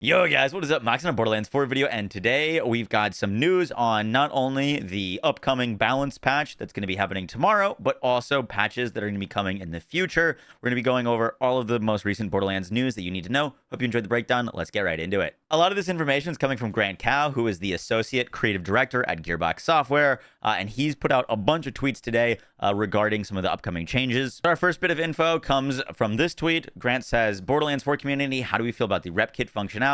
Yo guys, what is up? Max on a Borderlands 4 video, and today we've got some news on not only the upcoming balance patch that's going to be happening tomorrow, but also patches that are going to be coming in the future. We're going to be going over all of the most recent Borderlands news that you need to know. Hope you enjoyed the breakdown. Let's get right into it. A lot of this information is coming from Grant Cow, who is the Associate Creative Director at Gearbox Software, and he's put out a bunch of tweets today regarding some of the upcoming changes. Our first bit of info comes from this tweet. Grant says, Borderlands 4 community, how do we feel about the rep kit functionality?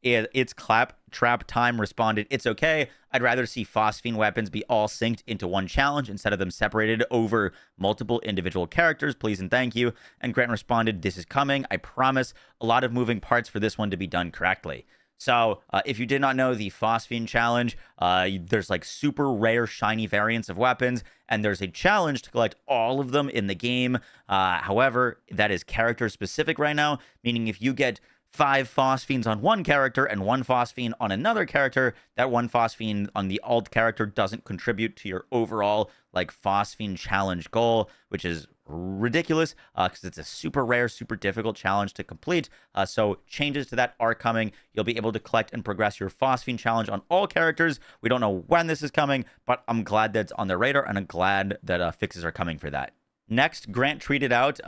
It's Claptrap Time responded, it's okay. I'd rather see Phosphene weapons be all synced into one challenge instead of them separated over multiple individual characters. Please and thank you. And Grant responded, this is coming. I promise. A lot of moving parts for this one to be done correctly. So if you did not know the Phosphene challenge, there's like super rare shiny variants of weapons, and there's a challenge to collect all of them in the game. However, that is character specific right now, meaning if you get 5 Phosphenes on one character and 1 Phosphene on another character, that 1 Phosphene on the alt character doesn't contribute to your overall like Phosphene challenge goal, which is ridiculous because it's a super rare, super difficult challenge to complete. So changes to that are coming. You'll be able to collect and progress your Phosphene challenge on all characters. We don't know when this is coming, but I'm glad that's on the radar, and I'm glad that fixes are coming for that. Next, Grant tweeted out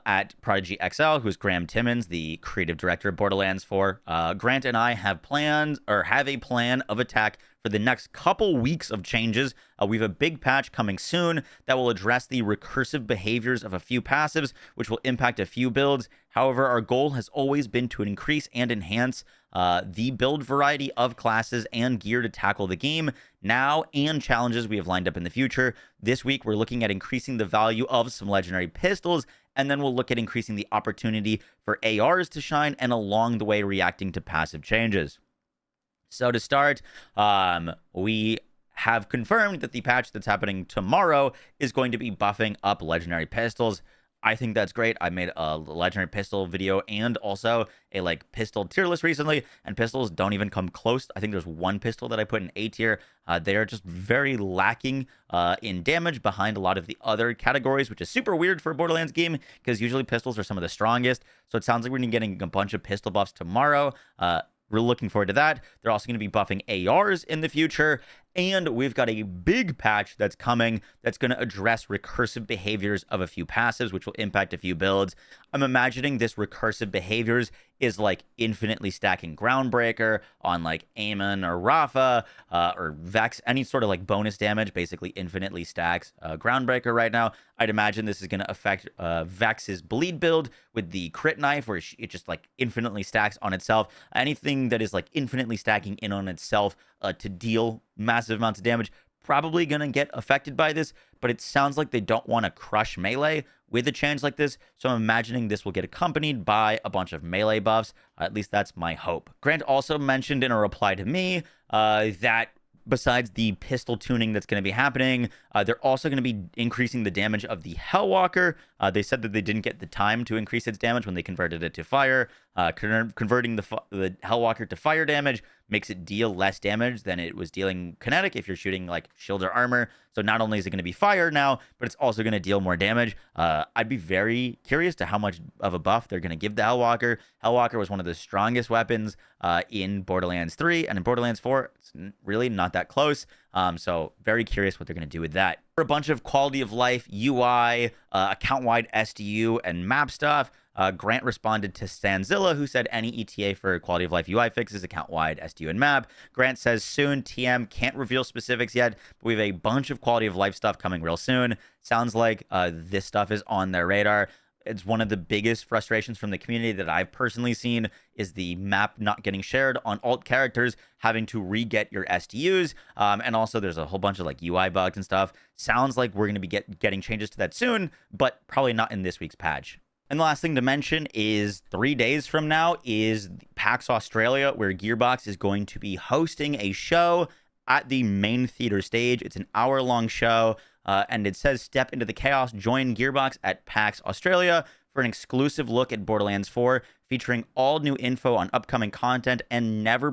at Prodigy XL, who's Graham Timmons, the creative director of Borderlands 4. Grant and I have a plan of attack for the next couple weeks of changes. We have a big patch coming soon that will address the recursive behaviors of a few passives, which will impact a few builds. However, our goal has always been to increase and enhance the build variety of classes and gear to tackle the game now and challenges we have lined up in the future. This week, we're looking at increasing the value of some legendary pistols, and then we'll look at increasing the opportunity for ARs to shine, and along the way reacting to passive changes. So to start, we have confirmed that the patch that's happening tomorrow is going to be buffing up legendary pistols. I think that's great. I made a legendary pistol video and also a pistol tier list recently, and pistols don't even come close. I think there's one pistol that I put in A tier. They are just very lacking in damage behind a lot of the other categories, which is super weird for a Borderlands game because usually pistols are some of the strongest. So it sounds like we're going to be getting a bunch of pistol buffs tomorrow. We're looking forward to that. They're also going to be buffing ARs in the future. And we've got a big patch that's coming that's going to address recursive behaviors of a few passives, which will impact a few builds. I'm imagining this recursive behaviors is like infinitely stacking Groundbreaker on like Amon or Rafa or Vex, any sort of like bonus damage, basically infinitely stacks Groundbreaker right now. I'd imagine this is going to affect Vex's bleed build with the crit knife, where it just like infinitely stacks on itself. Anything that is like infinitely stacking in on itself to deal massive amounts of damage, probably going to get affected by this, but it sounds like they don't want to crush melee with a change like this, so I'm imagining this will get accompanied by a bunch of melee buffs. At least that's my hope. Grant also mentioned in a reply to me that besides the pistol tuning that's going to be happening, they're also going to be increasing the damage of the Hellwalker. They said that they didn't get the time to increase its damage when they converted it to fire. Converting the Hellwalker to fire damage makes it deal less damage than it was dealing kinetic if you're shooting like shields or armor. So not only is it going to be fire now, but it's also going to deal more damage. I'd be very curious to how much of a buff they're going to give the Hellwalker. Hellwalker was one of the strongest weapons in Borderlands 3, and in Borderlands 4, it's really not that close. So very curious what they're going to do with that. For a bunch of quality of life, UI, account-wide SDU, and map stuff, Grant responded to Stanzilla, who said any ETA for quality of life UI fixes, account-wide SDU and map. Grant says soon. TM can't reveal specifics yet, but we have a bunch of quality of life stuff coming real soon. Sounds like this stuff is on their radar. It's one of the biggest frustrations from the community that I've personally seen is the map not getting shared on alt characters, having to re-get your SDUs. And also there's a whole bunch of like UI bugs and stuff. Sounds like we're going to be getting changes to that soon, but probably not in this week's patch. And the last thing to mention is 3 days from now is PAX Australia, where Gearbox is going to be hosting a show at the main theater stage. It's an hour-long show. And it says, step into the chaos, join Gearbox at PAX Australia for an exclusive look at Borderlands 4, featuring all new info on upcoming content and never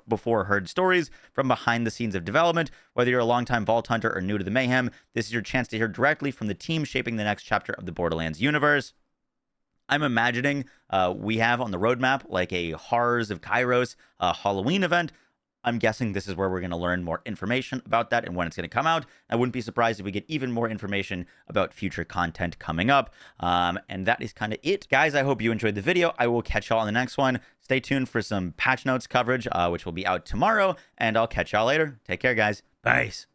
before heard stories from behind the scenes of development. Whether you're a longtime Vault Hunter or new to the mayhem, this is your chance to hear directly from the team shaping the next chapter of the Borderlands universe. I'm imagining we have on the roadmap like a Horrors of Kairos Halloween event. I'm guessing this is where we're going to learn more information about that and when it's going to come out. I wouldn't be surprised if we get even more information about future content coming up. And that is kind of it. Guys, I hope you enjoyed the video. I will catch y'all in the next one. Stay tuned for some patch notes coverage, which will be out tomorrow. And I'll catch y'all later. Take care, guys. Peace.